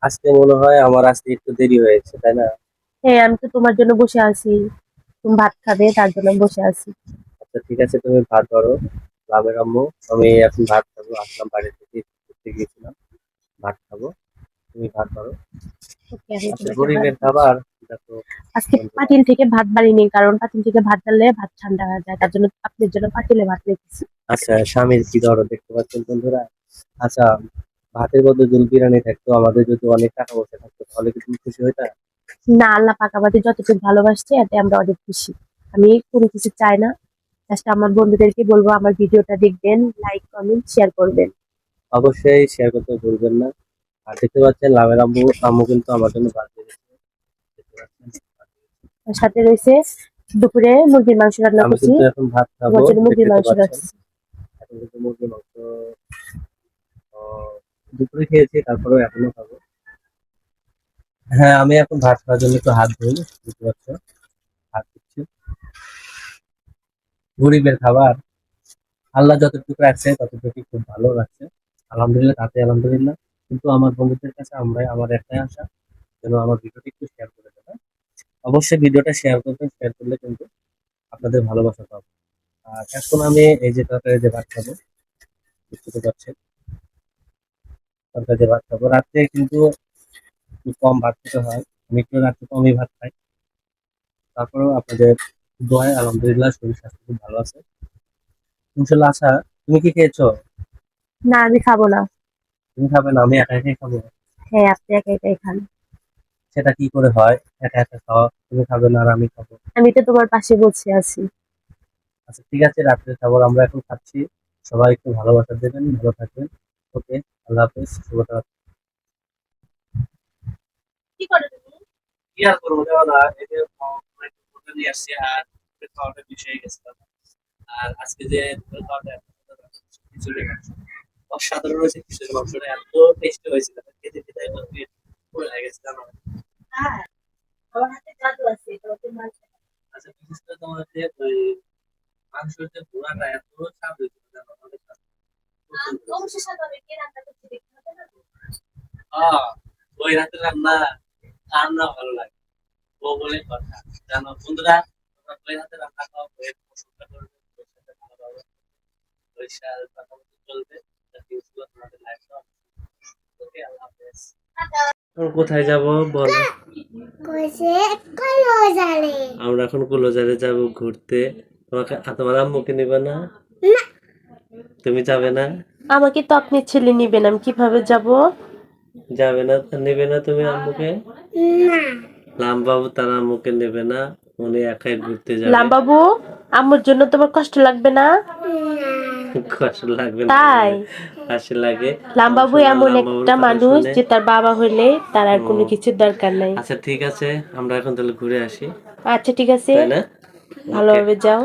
আজকে মনে হয় আমার আসতে একটু দেরি হয়েছে, তাই না? হ্যাঁ, আমি তো তোমার জন্য বসে আছি। তুমি ভাত খাবে তার জন্য আমি বসে আছি। আচ্ছা ঠিক আছে, তুমি ভাত ধরো। লাভের আম্মু, আমি এখন ভাত খাবো, আসলাম বাড়ি থেকে, একটু ঘুরতে গিয়েছিলাম, ভাত খাবো। তুমি ভাত ধরো। ওকে, আমি আচ্ছা, তোমাকে ভাত গরিবের খাবার। দেখো আজকে বন্ধুরা, পাতিল থেকে ভাত বাড়িনি, কারণ পাতিল থেকে ভাত ডাললে ভাত ঠান্ডা হয়ে যায়, তার জন্য আপনার জন্য পাতিলে ভাত রেখেছি। আচ্ছা স্বামীর কি ধরো দেখতে পাচ্ছেন বন্ধুরা। আচ্ছা, ভাতের মধ্যে যদি বিরিয়ানি থাকতো, আমাদের যদি অনেক টাকা পয়সা থাকতো, তাহলে কি তুমি খুশি হইতা? না, আল্লাহ পাক আমাদের যতটুকু ভালোবাসছে এতে আমরা অনেক খুশি। আমি কোনো কিছু চাই না। জাস্ট আমার বন্ধুদেরকে বলবো আমার ভিডিওটা দেখবেন, লাইক কমেন্ট শেয়ার করবেন। অবশ্যই শেয়ার করতে ভুলবেন না। আর দেখতে পাচ্ছেন লাভের আম্মু আম্মু কিন্তু আমার জন্য ভাত বেড়েছে, দেখতে পাচ্ছেন। তার সাথে রয়েছে দুপুরে মুরগির মাংস রান্না আমি করছি। কিন্তু এখন ভাত খাবো, তোমার জন্য মুরগির দেখতে তো মাংস পাচ্ছেন। রাখছি। এখন কিন্তু মুরগির মাংস দুপুরে খেয়েছি, তারপরেও এখনো খাবো। হ্যাঁ, আমি এখন ভাত খাওয়ার জন্য একটু হাত ধুই, বুঝতে পারছো, হাত ধুচ্ছি। গরিবের খাবার, আল্লাহ যতটুকু রাখছে ততটুকু খুব ভালো রাখছে। আলহামদুলিল্লাহ, তাতে আলহামদুলিল্লাহ। কিন্তু আমার বন্ধুদের কাছে আমার একটাই আশা, যেন আমার ভিডিওটি একটু শেয়ার করে দেবে। অবশ্যই ভিডিওটা শেয়ার করবেন, শেয়ার করলে কিন্তু আপনাদের ভালোবাসা পাবো। আর এখন আমি এই যে তরকারি যে ভাত খাবো, বুঝতে পারছেন, তরকারি যে ভাত খাবো। রাত্রে কিন্তু একটু কম ভাত খেতে হয়, আমি একটু রাত্রে কমই ভাত খাই। তারপরেও আপনাদের দোয়ায় আলহামদুলিল্লাহ শরীর স্বাস্থ্য খুব ভালো আছে, ইনশাল্লাহ। আশা, তুমি কি খেয়েছো? না, আমি খাবো না। তুমি খাবে না, আমি একা একাই খাবো। হ্যাঁ, আপনি একা একাই খান। সেটা কি করে হয়? একা একা খাওয়া, তুমি খাবে না আর আমি খাবো। আমি তো তোমার পাশে বসে আছি। আচ্ছা ঠিক আছে, রাত্রের খাবার আমরা এখন খাচ্ছি। সবাই একটু ভালোবাসা দেবেন, ভালো থাকবেন। ওকে, আল্লাহ হাফেজ, শুভরাত্রি। কি করে তুমি? কি আর করবো, দেওয়া না, এই যে একটু হোটেল নিয়ে আসছি, আর দুপুরের খাওয়াটা বিষয়ে গেছিলাম। আর আজকে যে দুপুরের খাওয়াটা খিচুড়ি মাংস, অসাধারণ হয়েছে। খিচুড়ি মাংসটা এত টেস্টি হয়েছিল, খেতে খেতে একদম পেট ফুল হয়ে গেছে, জানো? হ্যাঁ, আমার হাতে জাদু আছে, তোমাকে মাংস। আচ্ছা, বিশেষ করে তোমার হচ্ছে ওই মাংসের যে পোড়াটা এত স্বাদ হয়েছিল, জানো, অনেক স্বাদ, প্রচন্ড হয়েছে। অবশ্যই সাথে আমি কে রান্না করছি দেখতে হবে না? আহ, ওই রাতের রান্না কার না ভালো লাগে, ও বলে কথা। জানো বন্ধুরা, তোমরা ওই হাতে রান্না খাও, ওই প্রশংসা করবে, ওর সাথে ভালোভাবে পরিষ্কার কথা মতো চলবে, যাতে ইনশাআল্লাহ তোমাদের লাইফটা। ওকে, আল্লাহ হাফেজ। এখন কোথায় যাব বলো? আমরা এখন কুলোজারে যাব ঘুরতে। তোমার আম্মুকে নিবে না? তুমি যাবে না? আমাকে তো আপনি ছেলে নিবেন, আমি কিভাবে যাব? যাবে না, নেবে না তুমি আম্মুকে? লামবাবু তার আম্মুকে নেবে না, উনি একাই ঘুরতে যাবে। লামবাবু, আম্মুর জন্য তোমার কষ্ট লাগবে না? কষ্ট লাগবে না তাই মানে? হাসি লাগে। লামবাবু শোনা এমন লামবাবুর একটা কথা মানুষ শুনে। যে তার বাবা হইলে তার আর কোনো ও কিছুর দরকার নাই। আচ্ছা ঠিক আছে, আমরা এখন তাহলে ঘুরে আসি, আচ্ছা ঠিক আছে, তাই না? ওকে। ভালোভাবে যাও।